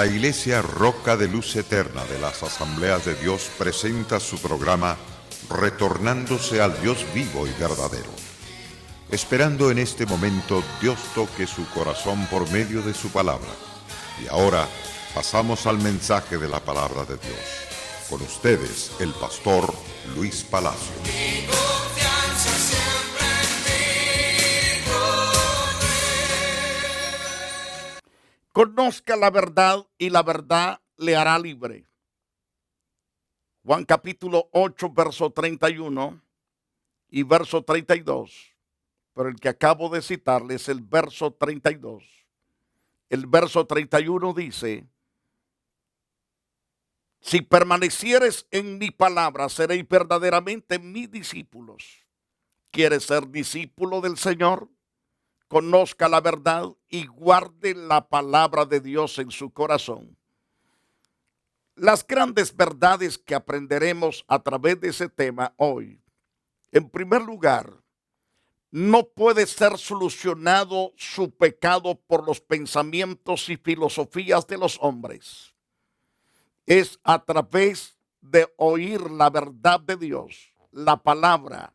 La Iglesia Roca de Luz Eterna de las Asambleas de Dios presenta su programa Retornándose al Dios vivo y verdadero. Esperando en este momento Dios toque su corazón por medio de su palabra. Y ahora pasamos al mensaje de la palabra de Dios. Con ustedes, el pastor Luis Palacio. Conozca la verdad y la verdad le hará libre. Juan capítulo 8, verso 31 y verso 32. Pero el que acabo de citarles es el verso 32. El verso 31 dice: si permanecieres en mi palabra, seréis verdaderamente mis discípulos. ¿Quieres ser discípulo del Señor? Conozca la verdad y guarde la palabra de Dios en su corazón. Las grandes verdades que aprenderemos a través de ese tema hoy. En primer lugar, no puede ser solucionado su pecado por los pensamientos y filosofías de los hombres. Es a través de oír la verdad de Dios, la palabra,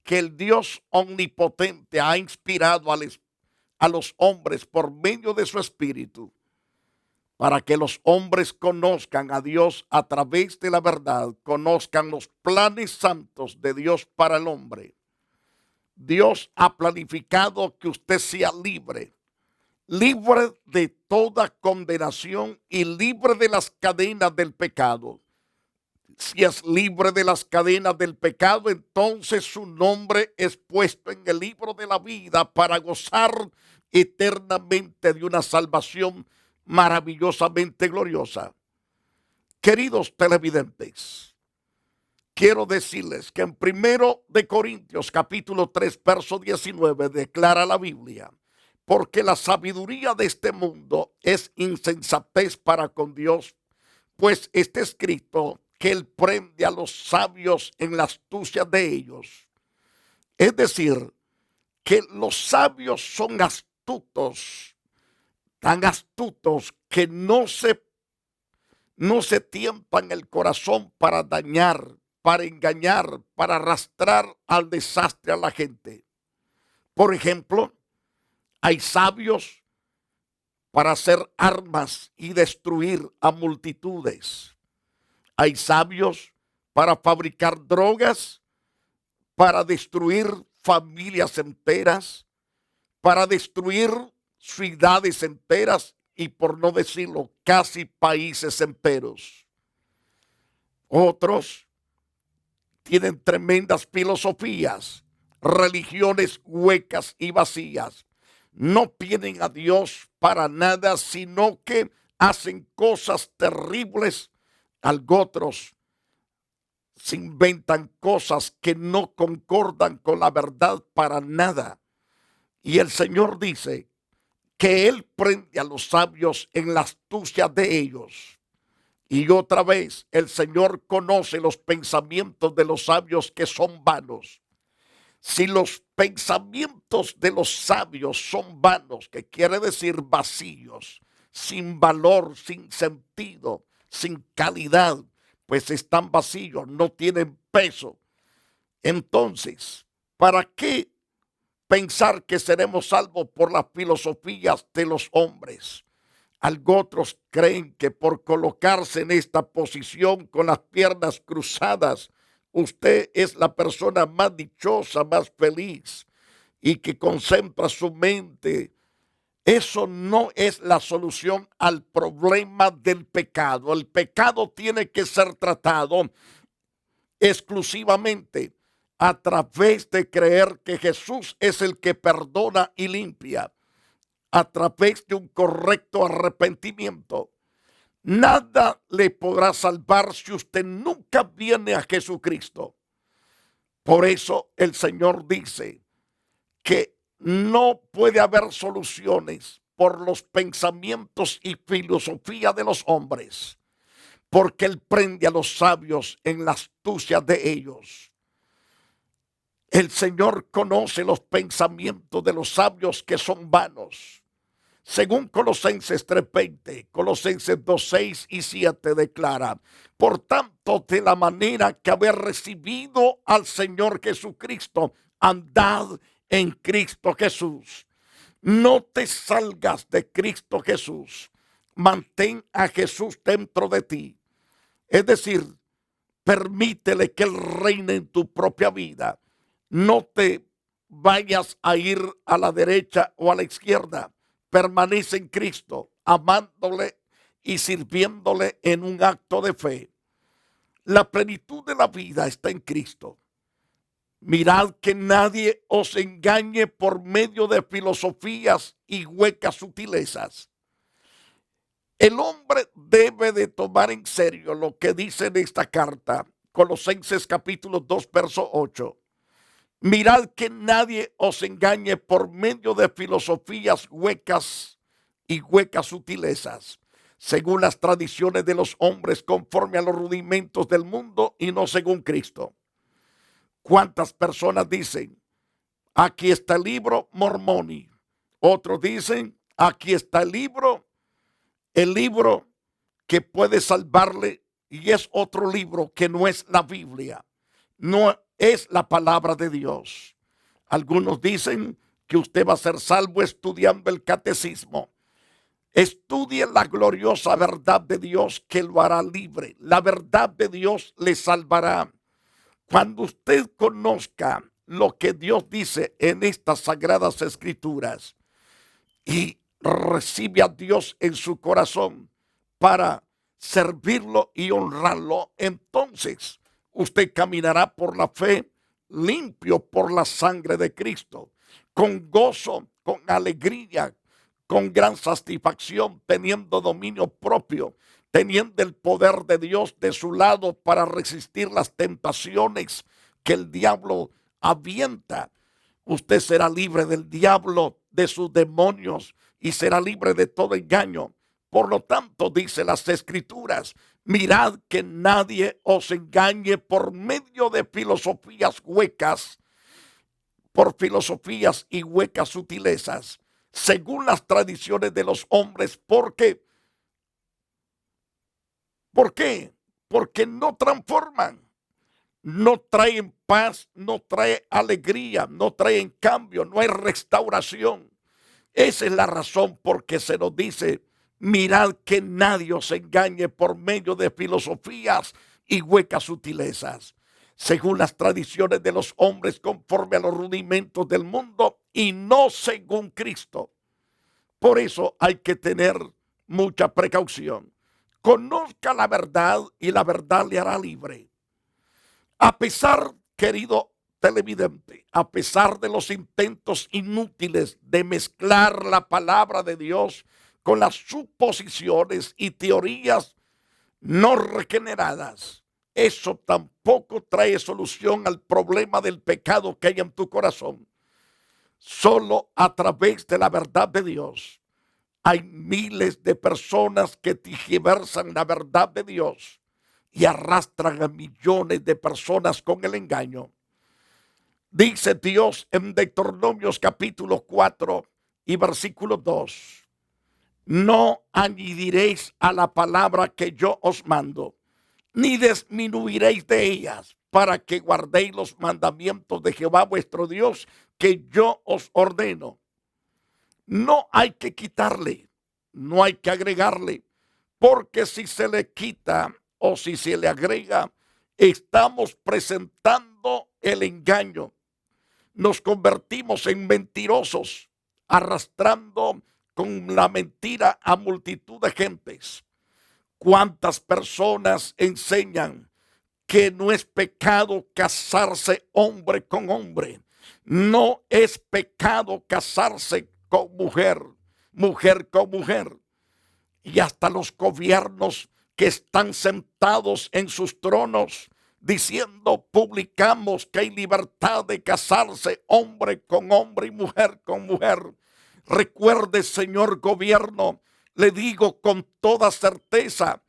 que el Dios omnipotente ha inspirado a los hombres por medio de su espíritu, para que los hombres conozcan a Dios a través de la verdad, conozcan los planes santos de Dios para el hombre. Dios ha planificado que usted sea libre, libre de toda condenación y libre de las cadenas del pecado. Si es libre de las cadenas del pecado, entonces su nombre es puesto en el libro de la vida para gozar eternamente de una salvación maravillosamente gloriosa. Queridos televidentes, quiero decirles que en 1 de Corintios capítulo 3 verso 19 declara la Biblia: porque la sabiduría de este mundo es insensatez para con Dios, pues está escrito que él prende a los sabios en la astucia de ellos. Es decir, que los sabios son astutos, tan astutos que no se tientan el corazón para dañar, para engañar, para arrastrar al desastre a la gente. Por ejemplo, hay sabios para hacer armas y destruir a multitudes. Hay sabios para fabricar drogas, para destruir familias enteras, para destruir ciudades enteras y, por no decirlo, casi países enteros. Otros tienen tremendas filosofías, religiones huecas y vacías. No tienen a Dios para nada, sino que hacen cosas terribles. Otros se inventan cosas que no concordan con la verdad para nada. Y el Señor dice que Él prende a los sabios en la astucia de ellos. Y otra vez, el Señor conoce los pensamientos de los sabios que son vanos. Si los pensamientos de los sabios son vanos, que quiere decir vacíos, sin valor, sin sentido, sin calidad, pues están vacíos, no tienen peso. Entonces, ¿para qué pensar que seremos salvos por las filosofías de los hombres? Otros creen que por colocarse en esta posición con las piernas cruzadas, usted es la persona más dichosa, más feliz, y que concentra su mente. Eso no es la solución al problema del pecado. El pecado tiene que ser tratado exclusivamente a través de creer que Jesús es el que perdona y limpia, a través de un correcto arrepentimiento. Nada le podrá salvar si usted nunca viene a Jesucristo. Por eso el Señor dice que no puede haber soluciones por los pensamientos y filosofía de los hombres, porque Él prende a los sabios en la astucia de ellos. El Señor conoce los pensamientos de los sabios que son vanos. Según Colosenses 3:20, Colosenses 2:6 y 7 declara: por tanto, de la manera que haber recibido al Señor Jesucristo, andad en Cristo Jesús. No te salgas de Cristo Jesús. Mantén a Jesús dentro de ti. Es decir, permítele que Él reine en tu propia vida. No te vayas a ir a la derecha o a la izquierda. Permanece en Cristo, amándole y sirviéndole en un acto de fe. La plenitud de la vida está en Cristo. Mirad que nadie os engañe por medio de filosofías y huecas sutilezas. El hombre debe de tomar en serio lo que dice en esta carta, Colosenses capítulo 2, verso 8. Mirad que nadie os engañe por medio de filosofías huecas y huecas sutilezas, según las tradiciones de los hombres, conforme a los rudimentos del mundo y no según Cristo. ¿Cuántas personas dicen, aquí está el libro Mormoni? Otros dicen, aquí está el libro que puede salvarle, y es otro libro que no es la Biblia, no es la palabra de Dios. Algunos dicen que usted va a ser salvo estudiando el catecismo. Estudie la gloriosa verdad de Dios que lo hará libre. La verdad de Dios le salvará. Cuando usted conozca lo que Dios dice en estas sagradas escrituras y recibe a Dios en su corazón para servirlo y honrarlo, entonces usted caminará por la fe, limpio por la sangre de Cristo, con gozo, con alegría, con gran satisfacción, teniendo dominio propio, teniendo el poder de Dios de su lado para resistir las tentaciones que el diablo avienta. Usted será libre del diablo, de sus demonios, y será libre de todo engaño. Por lo tanto, dice las Escrituras, mirad que nadie os engañe por medio de filosofías huecas, por filosofías y huecas sutilezas, según las tradiciones de los hombres. ¿Por qué? ¿Por qué? Porque no transforman, no traen paz, no traen alegría, no traen cambio, no hay restauración. Esa es la razón por que se nos dice, mirad que nadie os engañe por medio de filosofías y huecas sutilezas, según las tradiciones de los hombres, conforme a los rudimentos del mundo y no según Cristo. Por eso hay que tener mucha precaución. Conozca la verdad y la verdad le hará libre. A pesar, querido televidente, a pesar de los intentos inútiles de mezclar la palabra de Dios con las suposiciones y teorías no regeneradas, eso tampoco trae solución al problema del pecado que hay en tu corazón. Solo a través de la verdad de Dios. Hay miles de personas que tergiversan la verdad de Dios y arrastran a millones de personas con el engaño. Dice Dios en Deuteronomios capítulo 4 y versículo 2. No añadiréis a la palabra que yo os mando, ni disminuiréis de ellas, para que guardéis los mandamientos de Jehová vuestro Dios, que yo os ordeno. No hay que quitarle, no hay que agregarle, porque si se le quita o si se le agrega, estamos presentando el engaño. Nos convertimos en mentirosos, arrastrando con la mentira a multitud de gentes. ¿Cuántas personas enseñan que no es pecado casarse hombre con hombre? No es pecado casarse con mujer, mujer con mujer. Y hasta los gobiernos que están sentados en sus tronos diciendo, publicamos que hay libertad de casarse hombre con hombre y mujer con mujer. Recuerde, señor gobierno, le digo con toda certeza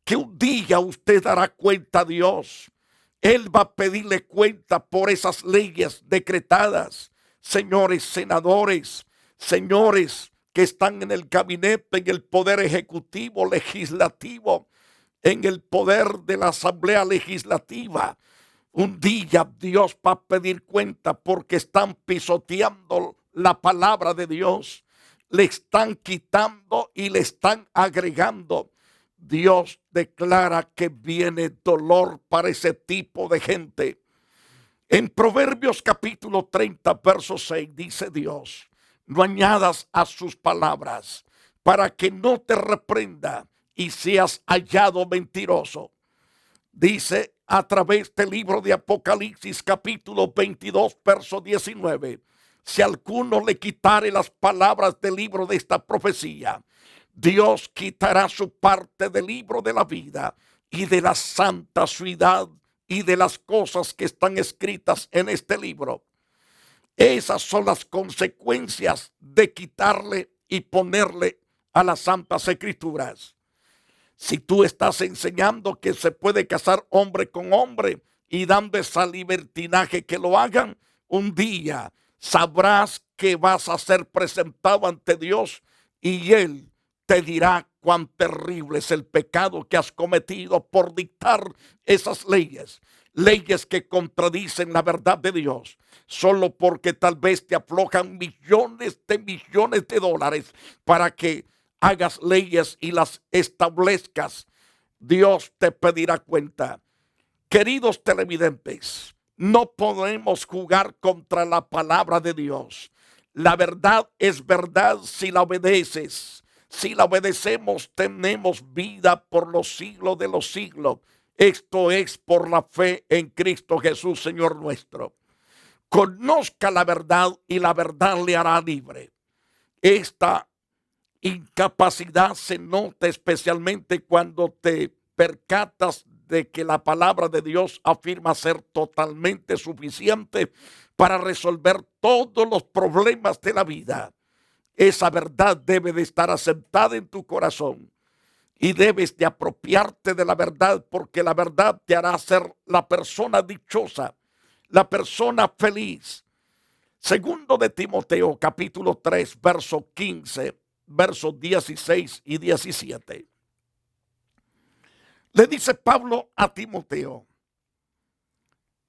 que un día usted dará cuenta a Dios. Él va a pedirle cuenta por esas leyes decretadas. Señores senadores, señores que están en el gabinete, en el poder ejecutivo, legislativo, en el poder de la asamblea legislativa. Un día Dios va a pedir cuenta porque están pisoteando la palabra de Dios. Le están quitando y le están agregando. Dios declara que viene dolor para ese tipo de gente. En Proverbios capítulo 30, verso 6 dice Dios: no añadas a sus palabras para que no te reprenda y seas hallado mentiroso. Dice a través del libro de Apocalipsis capítulo 22, verso 19: si alguno le quitare las palabras del libro de esta profecía, Dios quitará su parte del libro de la vida y de la santa ciudad y de las cosas que están escritas en este libro. Esas son las consecuencias de quitarle y ponerle a las santas escrituras. Si tú estás enseñando que se puede casar hombre con hombre y dando esa libertinaje que lo hagan, un día sabrás que vas a ser presentado ante Dios y Él te dirá cuán terrible es el pecado que has cometido por dictar esas leyes. Leyes que contradicen la verdad de Dios, solo porque tal vez te aflojan millones de dólares para que hagas leyes y las establezcas. Dios te pedirá cuenta. Queridos televidentes, no podemos jugar contra la palabra de Dios. La verdad es verdad si la obedeces. Si la obedecemos, tenemos vida por los siglos de los siglos. Esto es por la fe en Cristo Jesús, Señor nuestro. Conozca la verdad y la verdad le hará libre. Esta incapacidad se nota especialmente cuando te percatas de que la palabra de Dios afirma ser totalmente suficiente para resolver todos los problemas de la vida. Esa verdad debe de estar asentada en tu corazón y debes de apropiarte de la verdad, porque la verdad te hará ser la persona dichosa, la persona feliz. Segundo de Timoteo capítulo 3, verso 15, versos 16 y 17. Le dice Pablo a Timoteo: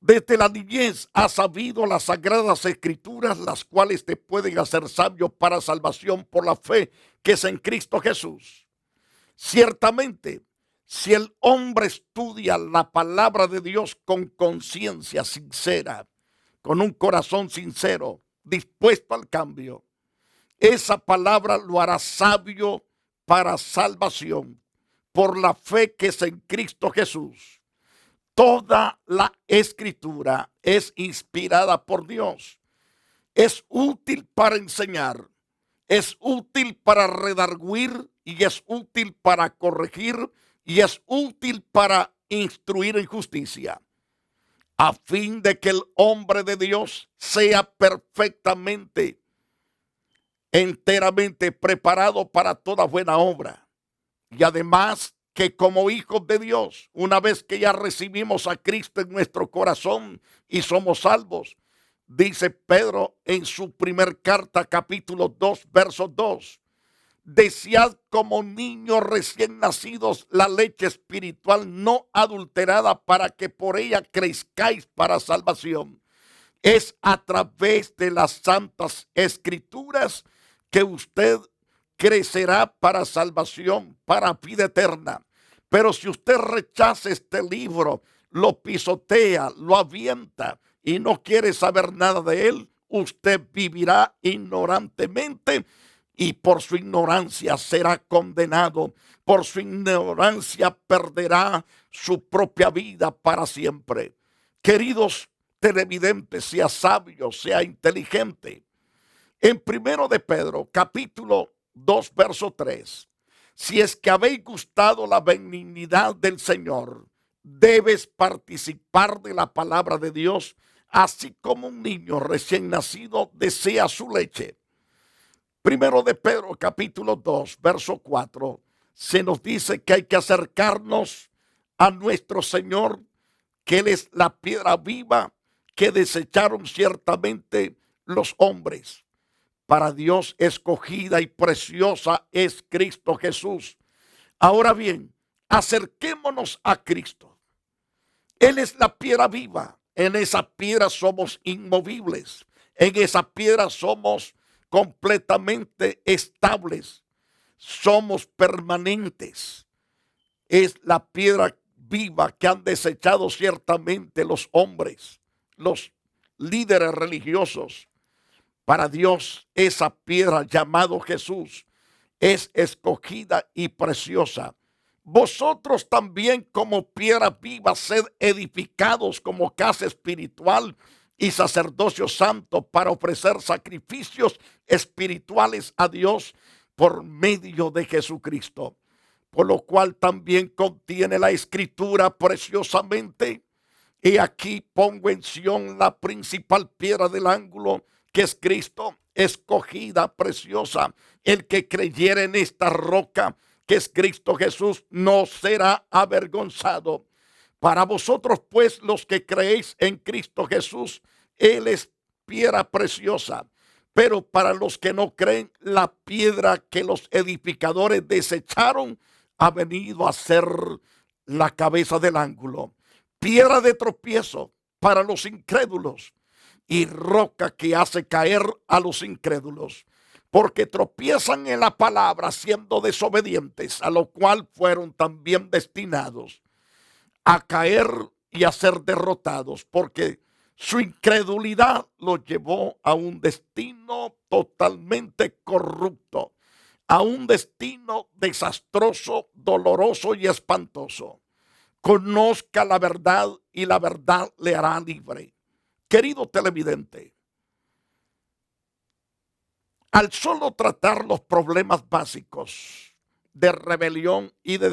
desde la niñez has sabido las sagradas escrituras, las cuales te pueden hacer sabio para salvación por la fe que es en Cristo Jesús. Ciertamente, si el hombre estudia la palabra de Dios con conciencia sincera, con un corazón sincero, dispuesto al cambio, esa palabra lo hará sabio para salvación por la fe que es en Cristo Jesús. Toda la escritura es inspirada por Dios. Es útil para enseñar, es útil para redarguir y es útil para corregir y es útil para instruir en justicia, a fin de que el hombre de Dios sea perfectamente, enteramente preparado para toda buena obra. Y además que como hijos de Dios, una vez que ya recibimos a Cristo en nuestro corazón y somos salvos, dice Pedro en su primer carta, capítulo 2, verso 2, desead como niños recién nacidos la leche espiritual no adulterada, para que por ella crezcáis para salvación. Es a través de las santas escrituras que usted crecerá para salvación, para vida eterna. Pero si usted rechaza este libro, lo pisotea, lo avienta y no quiere saber nada de él, usted vivirá ignorantemente y por su ignorancia será condenado. Por su ignorancia perderá su propia vida para siempre. Queridos televidentes, sea sabio, sea inteligente. En primero de Pedro, capítulo 2, verso 3. Si es que habéis gustado la benignidad del Señor, debes participar de la palabra de Dios, así como un niño recién nacido desea su leche. Primero de Pedro, capítulo 2, verso 4, se nos dice que hay que acercarnos a nuestro Señor, que Él es la piedra viva que desecharon ciertamente los hombres, para Dios escogida y preciosa es Cristo Jesús. Ahora bien, acerquémonos a Cristo. Él es la piedra viva. En esa piedra somos inmovibles. En esa piedra somos completamente estables. Somos permanentes. Es la piedra viva que han desechado ciertamente los hombres, los líderes religiosos. Para Dios, esa piedra llamado Jesús es escogida y preciosa. Vosotros también como piedra viva sed edificados como casa espiritual y sacerdocio santo para ofrecer sacrificios espirituales a Dios por medio de Jesucristo. Por lo cual también contiene la escritura preciosamente. Y aquí pongo en Sión la principal piedra del ángulo, que es Cristo, escogida, preciosa. El que creyere en esta roca, que es Cristo Jesús, no será avergonzado. Para vosotros, pues, los que creéis en Cristo Jesús, Él es piedra preciosa. Pero para los que no creen, la piedra que los edificadores desecharon ha venido a ser la cabeza del ángulo. Piedra de tropiezo para los incrédulos y roca que hace caer a los incrédulos, porque tropiezan en la palabra siendo desobedientes, a lo cual fueron también destinados a caer y a ser derrotados, porque su incredulidad los llevó a un destino totalmente corrupto, a un destino desastroso, doloroso y espantoso. Conozca la verdad y la verdad le hará libre. Querido televidente, al solo tratar los problemas básicos de rebelión y de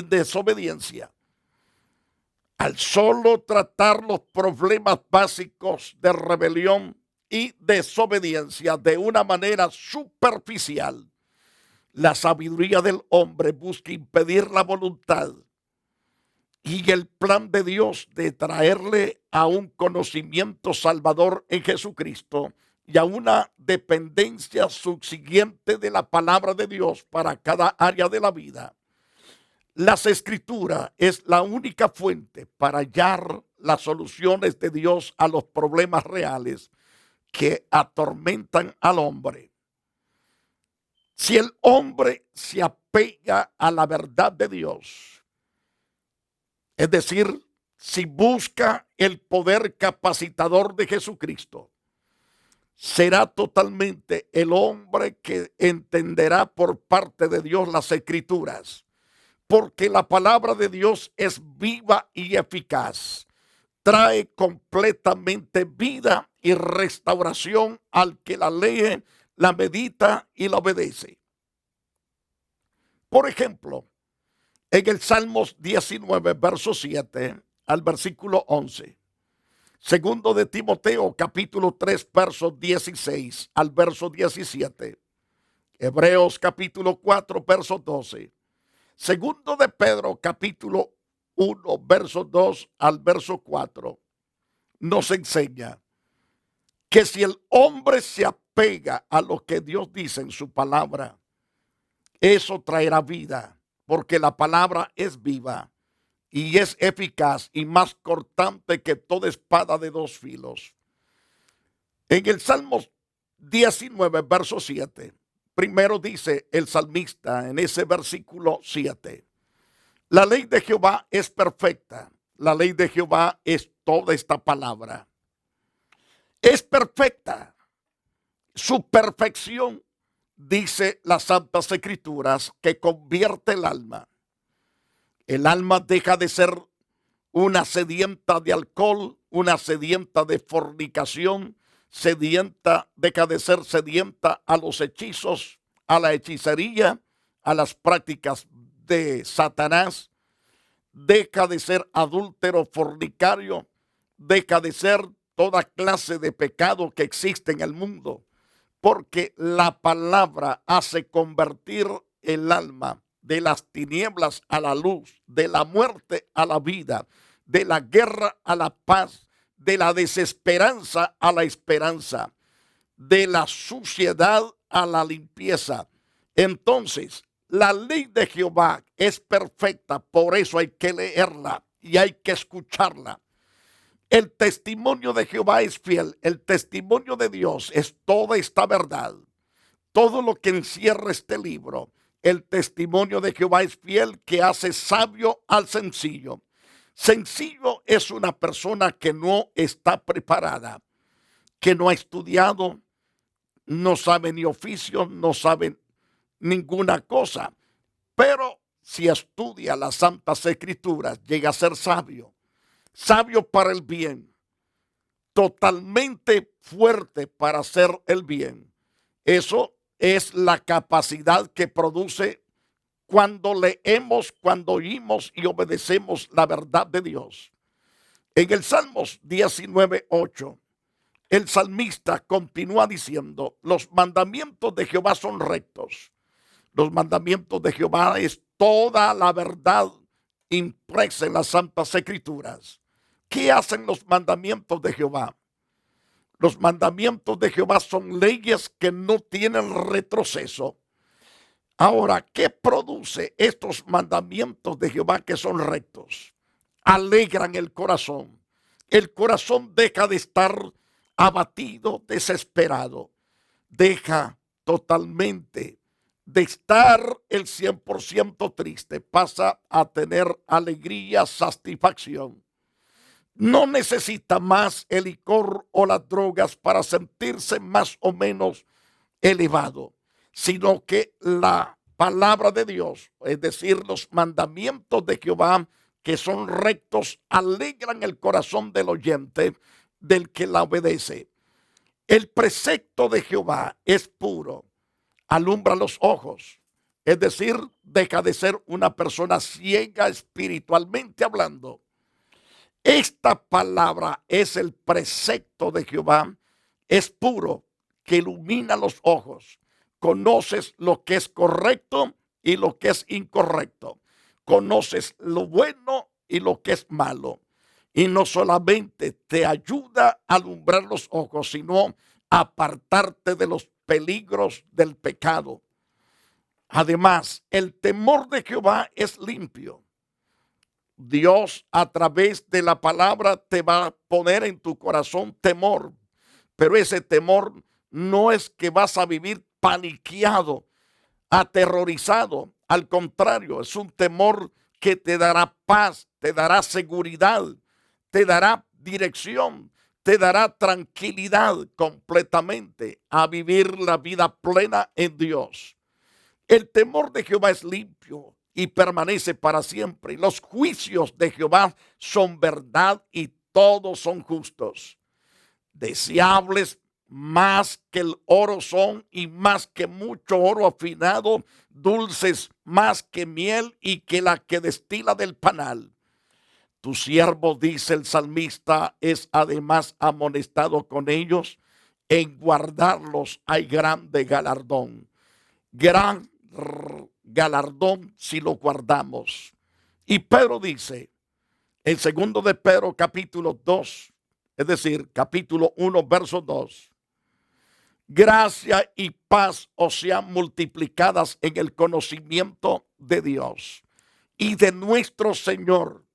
desobediencia, al solo tratar los problemas básicos de rebelión y desobediencia de una manera superficial, la sabiduría del hombre busca impedir la voluntad y el plan de Dios de traerle a un conocimiento salvador en Jesucristo y a una dependencia subsiguiente de la palabra de Dios para cada área de la vida. Las Escrituras es la única fuente para hallar las soluciones de Dios a los problemas reales que atormentan al hombre. Si el hombre se apega a la verdad de Dios, es decir, si busca el poder capacitador de Jesucristo, será totalmente el hombre que entenderá por parte de Dios las Escrituras, porque la palabra de Dios es viva y eficaz. Trae completamente vida y restauración al que la lee, la medita y la obedece. Por ejemplo, en el Salmos 19, verso 7 al versículo 11. Segundo de Timoteo, capítulo 3, verso 16 al verso 17. Hebreos, capítulo 4, verso 12. Segundo de Pedro, capítulo 1, verso 2 al verso 4. Nos enseña que si el hombre se apega a lo que Dios dice en su palabra, eso traerá vida. Porque la palabra es viva y es eficaz y más cortante que toda espada de dos filos. En el Salmo 19, verso 7, primero dice el salmista en ese versículo 7, la ley de Jehová es perfecta, la ley de Jehová es toda esta palabra. Es perfecta, su perfección. Dice las Santas Escrituras que convierte el alma. El alma deja de ser una sedienta de alcohol, una sedienta de fornicación, deja de ser sedienta a los hechizos, a la hechicería, a las prácticas de Satanás, deja de ser adúltero, fornicario, deja de ser toda clase de pecado que existe en el mundo. Porque la palabra hace convertir el alma de las tinieblas a la luz, de la muerte a la vida, de la guerra a la paz, de la desesperanza a la esperanza. de la suciedad a la limpieza. Entonces, la ley de Jehová es perfecta, por eso hay que leerla y hay que escucharla. El testimonio de Jehová es fiel, el testimonio de Dios es toda esta verdad. Todo lo que encierra este libro, el testimonio de Jehová es fiel, que hace sabio al sencillo. Sencillo es una persona que no está preparada, que no ha estudiado, no sabe ni oficio, no sabe ninguna cosa. Pero si estudia las Santas Escrituras, llega a ser sabio. Sabio para el bien. Totalmente fuerte para hacer el bien. Eso es la capacidad que produce cuando leemos, cuando oímos y obedecemos la verdad de Dios. En el Salmos 19:8, el salmista continúa diciendo: los mandamientos de Jehová son rectos. Los mandamientos de Jehová es toda la verdad impresa en las Santas Escrituras. ¿Qué hacen los mandamientos de Jehová? Los mandamientos de Jehová son leyes que no tienen retroceso. Ahora, ¿qué produce estos mandamientos de Jehová que son rectos? Alegran el corazón. El corazón deja de estar abatido, desesperado. Deja totalmente de estar el 100% triste. Pasa a tener alegría, satisfacción. No necesita más el licor o las drogas para sentirse más o menos elevado, sino que la palabra de Dios, es decir, los mandamientos de Jehová, que son rectos, alegran el corazón del oyente, del que la obedece. El precepto de Jehová es puro, alumbra los ojos, es decir, deja de ser una persona ciega espiritualmente hablando. Esta palabra es el precepto de Jehová, es puro, que ilumina los ojos. Conoces lo que es correcto y lo que es incorrecto. Conoces lo bueno y lo que es malo. Y no solamente te ayuda a alumbrar los ojos, sino a apartarte de los peligros del pecado. Además, el temor de Jehová es limpio. Dios, a través de la palabra, te va a poner en tu corazón temor. Pero ese temor no es que vas a vivir paniqueado, aterrorizado. Al contrario, es un temor que te dará paz, te dará seguridad, te dará dirección, te dará tranquilidad completamente a vivir la vida plena en Dios. El temor de Jehová es limpio y permanece para siempre. Y los juicios de Jehová son verdad y todos son justos. Deseables más que el oro son, y más que mucho oro afinado, dulces más que miel y que la que destila del panal. Tu siervo, dice el salmista, es además amonestado con ellos. En guardarlos hay grande galardón. Gran galardón si lo guardamos. Y Pedro dice, en segundo de Pedro capítulo 2, es decir, capítulo 1, verso 2, gracia y paz os sean multiplicadas en el conocimiento de Dios y de nuestro Señor.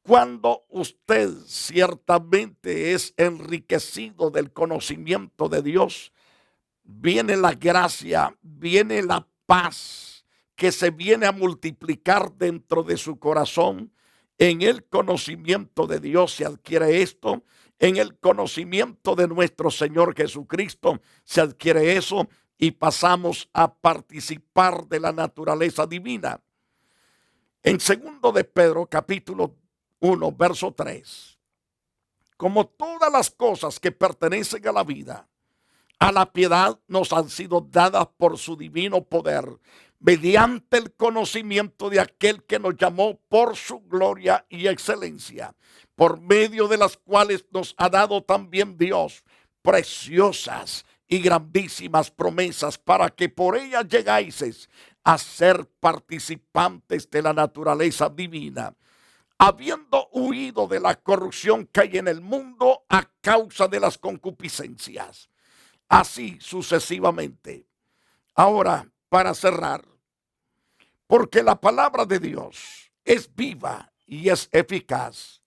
Cuando usted ciertamente es enriquecido del conocimiento de Dios, viene la gracia, viene la paz que se viene a multiplicar dentro de su corazón. En el conocimiento de Dios se adquiere esto. En el conocimiento de nuestro Señor Jesucristo se adquiere eso y pasamos a participar de la naturaleza divina. En segundo de Pedro capítulo 1, verso 3. Como todas las cosas que pertenecen a la vida, a la piedad nos han sido dadas por su divino poder, mediante el conocimiento de aquel que nos llamó por su gloria y excelencia, por medio de las cuales nos ha dado también Dios preciosas y grandísimas promesas, para que por ellas llegáis a ser participantes de la naturaleza divina, habiendo huido de la corrupción que hay en el mundo a causa de las concupiscencias. así sucesivamente. Ahora, para cerrar, porque la palabra de Dios es viva y es eficaz.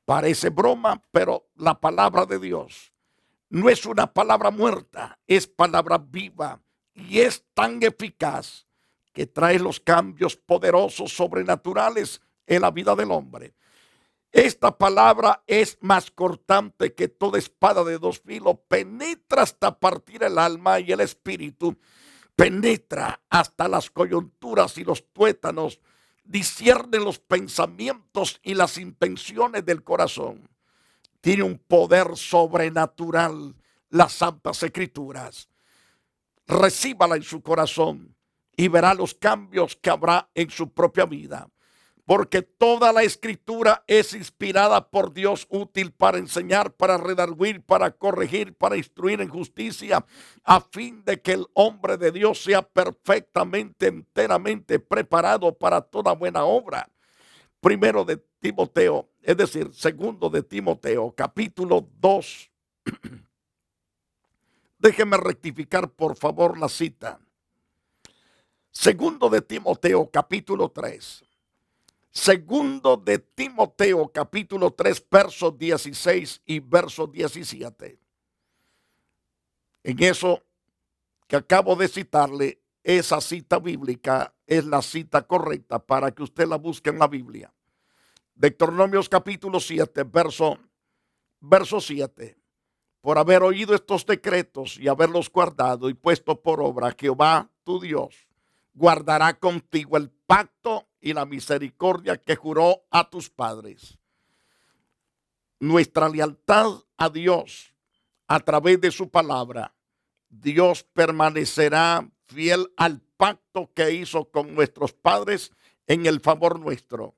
Parece broma, pero la palabra de Dios no es una palabra muerta, es palabra viva y es tan eficaz que trae los cambios poderosos, sobrenaturales en la vida del hombre. Esta palabra es más cortante que toda espada de dos filos, penetra hasta partir el alma y el espíritu, penetra hasta las coyunturas y los tuétanos, discierne los pensamientos y las intenciones del corazón. Tiene un poder sobrenatural las Santas Escrituras. Recíbala en su corazón y verá los cambios que habrá en su propia vida. Porque toda la Escritura es inspirada por Dios, útil para enseñar, para redarguir, para corregir, para instruir en justicia, a fin de que el hombre de Dios sea perfectamente, enteramente preparado para toda buena obra. Primero de Timoteo, es decir, segundo de Timoteo, capítulo 2. Déjeme rectificar, por favor, la cita. Segundo de Timoteo, capítulo 3. Segundo de Timoteo, capítulo 3, versos 16 y verso 17. En eso que acabo de citarle, esa cita bíblica es la cita correcta para que usted la busque en la Biblia. Deuteronomios capítulo 7, verso 7. Por haber oído estos decretos y haberlos guardado y puesto por obra, Jehová tu Dios guardará contigo el pacto y la misericordia que juró a tus padres. Nuestra lealtad a Dios a través de su palabra, Dios permanecerá fiel al pacto que hizo con nuestros padres en el favor nuestro.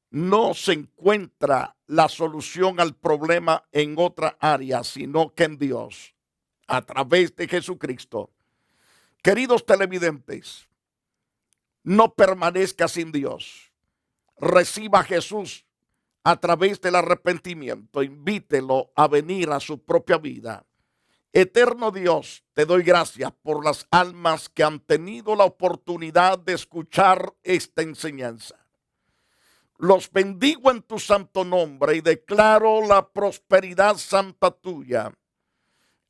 No se encuentra la solución al problema en otra área, sino que en Dios, a través de Jesucristo. Queridos televidentes, no permanezca sin Dios. Reciba a Jesús a través del arrepentimiento. Invítelo a venir a su propia vida. Eterno Dios, te doy gracias por las almas que han tenido la oportunidad de escuchar esta enseñanza. Los bendigo en tu santo nombre y declaro la prosperidad santa tuya.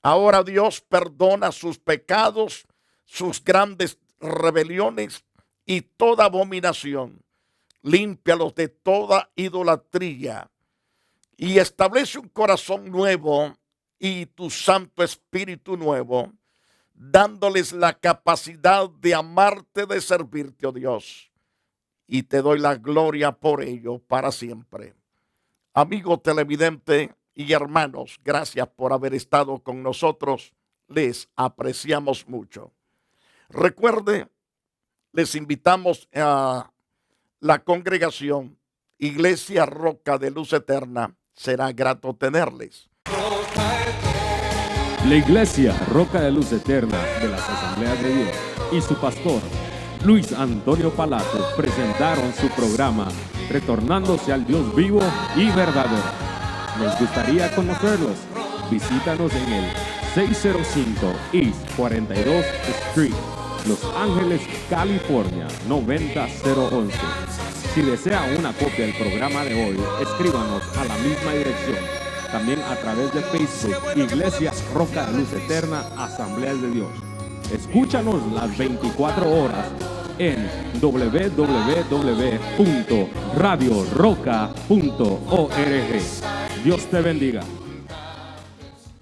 Ahora, Dios, perdona sus pecados, sus grandes rebeliones y toda abominación. Límpialos de toda idolatría y establece un corazón nuevo y tu Santo Espíritu nuevo, dándoles la capacidad de amarte, de servirte, oh Dios. Y te doy la gloria por ello para siempre. Amigo televidente y hermanos, gracias por haber estado con nosotros. Les apreciamos mucho. Recuerde, les invitamos a la congregación Iglesia Roca de Luz Eterna. Será grato tenerles. La Iglesia Roca de Luz Eterna de las Asambleas de Dios y su pastor Luis Antonio Palacios presentaron su programa Retornándose al Dios vivo y verdadero. Nos gustaría conocerlos. Visítanos en el 605 East 42 Street, Los Ángeles, California 90011. Si desea una copia del programa de hoy, escríbanos a la misma dirección. También a través de Facebook, Iglesia Roca de Luz Eterna, Asambleas de Dios. Escúchanos las 24 horas en www.radioroca.org. Dios te bendiga.